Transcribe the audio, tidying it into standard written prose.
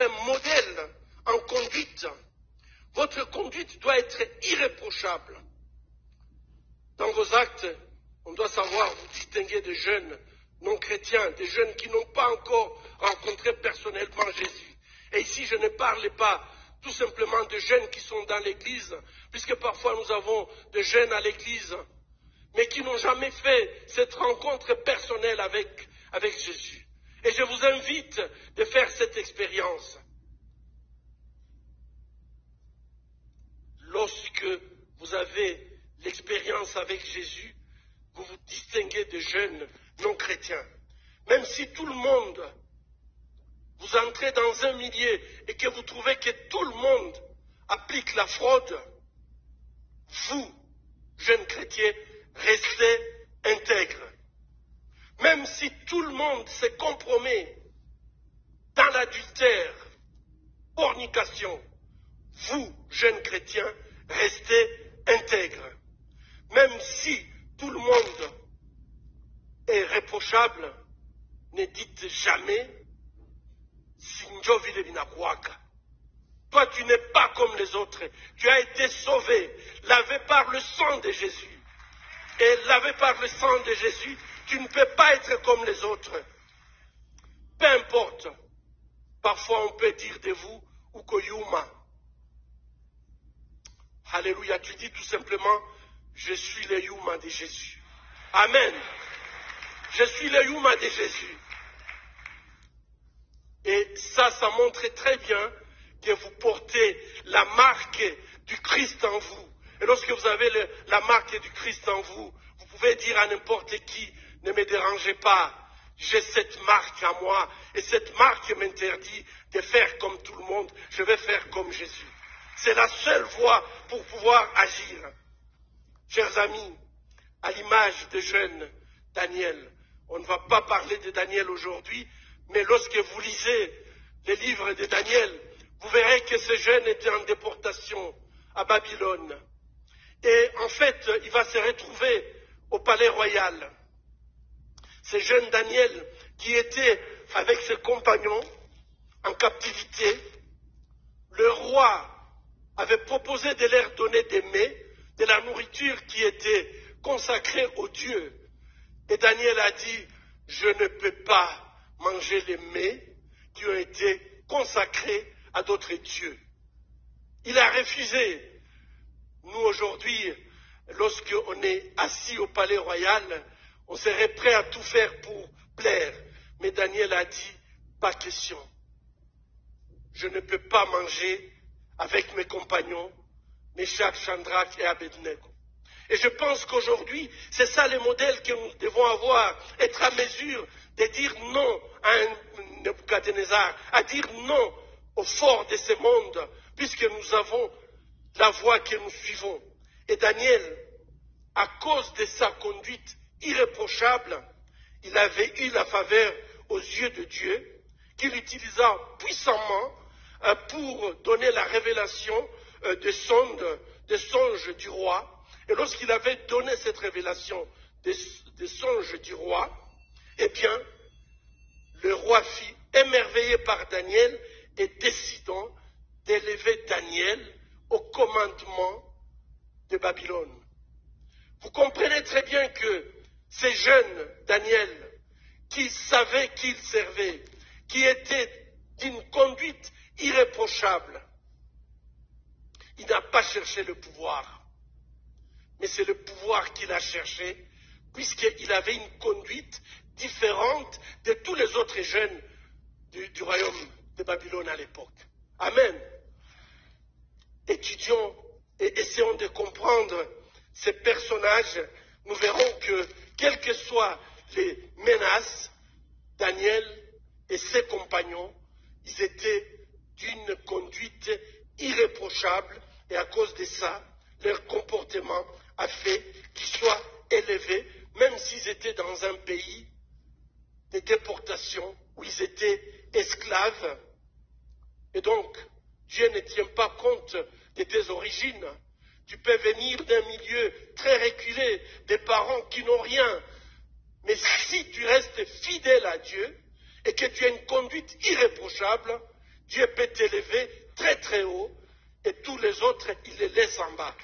un modèle en conduite. Votre conduite doit être irréprochable. Dans vos actes, on doit savoir vous distinguer des jeunes non chrétiens, des jeunes qui n'ont pas encore rencontré personnellement Jésus. Et ici, je ne parle pas tout simplement de jeunes qui sont dans l'église, puisque parfois nous avons des jeunes à l'église, mais qui n'ont jamais fait cette rencontre personnelle avec Jésus. Et je vous invite de faire cette expérience. Lorsque vous avez l'expérience avec Jésus, vous vous distinguez de jeunes non chrétiens. Même si tout le monde, vous entrez dans un milieu et que vous trouvez que tout le monde applique la fraude, vous, jeunes chrétiens, restez intègres. Même si tout le monde se compromet dans l'adultère, fornication, vous, jeunes chrétiens, restez intègres. Même si tout le monde est réprochable, ne dites jamais Sinjo vile binakuwaka. Toi, tu n'es pas comme les autres. Tu as été sauvé, lavé par le sang de Jésus. Et lavé par le sang de Jésus, tu ne peux pas être comme les autres. Peu importe. Parfois, on peut dire de vous, Ukoyuma. Alléluia, tu dis tout simplement, je suis le Yuma de Jésus. Amen. Je suis le Yuma de Jésus. Et ça montre très bien que vous portez la marque du Christ en vous. Et lorsque vous avez la marque du Christ en vous, vous pouvez dire à n'importe qui, ne me dérangez pas, j'ai cette marque à moi, et cette marque m'interdit de faire comme tout le monde, je vais faire comme Jésus. C'est la seule voie pour pouvoir agir. Chers amis, à l'image de jeune Daniel, on ne va pas parler de Daniel aujourd'hui, mais lorsque vous lisez les livres de Daniel, vous verrez que ce jeune était en déportation à Babylone. Et en fait, il va se retrouver au palais royal. Ce jeune Daniel qui était avec ses compagnons en captivité, le roi avait proposé de leur donner des mets, de la nourriture qui était consacrée aux dieux. Et Daniel a dit, je ne peux pas manger les mets qui ont été consacrés à d'autres dieux. Il a refusé. Nous aujourd'hui, lorsqu'on est assis au palais royal, on serait prêt à tout faire pour plaire. Mais Daniel a dit, pas question. Je ne peux pas manger avec mes compagnons, Meshach, Shadrach et Abednego. Et je pense qu'aujourd'hui, c'est ça le modèle que nous devons avoir, être à mesure de dire non à un Nebuchadnezzar, à dire non au fort de ce monde, puisque nous avons la voie que nous suivons. Et Daniel, à cause de sa conduite irréprochable, il avait eu la faveur aux yeux de Dieu, qu'il utilisa puissamment pour donner la révélation des songes du roi. Et lorsqu'il avait donné cette révélation des songes du roi, eh bien, le roi fut émerveillé par Daniel et décidant d'élever Daniel au commandement de Babylone. Vous comprenez très bien que ces jeunes Daniel, qui savaient qu'il servait, qui étaient d'une conduite irréprochable, il n'a pas cherché le pouvoir, mais c'est le pouvoir qu'il a cherché, puisqu'il avait une conduite différente de tous les autres jeunes du royaume de Babylone à l'époque. Amen. Étudions et essayons de comprendre ces personnages. Nous verrons que, quelles que soient les menaces, Daniel et ses compagnons, ils étaient d'une conduite irréprochable, et à cause de ça, leur comportement a fait qu'ils soient élevés, même s'ils étaient dans un pays de déportation où ils étaient esclaves. Et donc, Dieu ne tient pas compte de tes origines. Tu peux venir d'un milieu très reculé, des parents qui n'ont rien. Mais si tu restes fidèle à Dieu et que tu as une conduite irréprochable, Dieu peut t'élever très très haut et tous les autres, il les laisse en bas.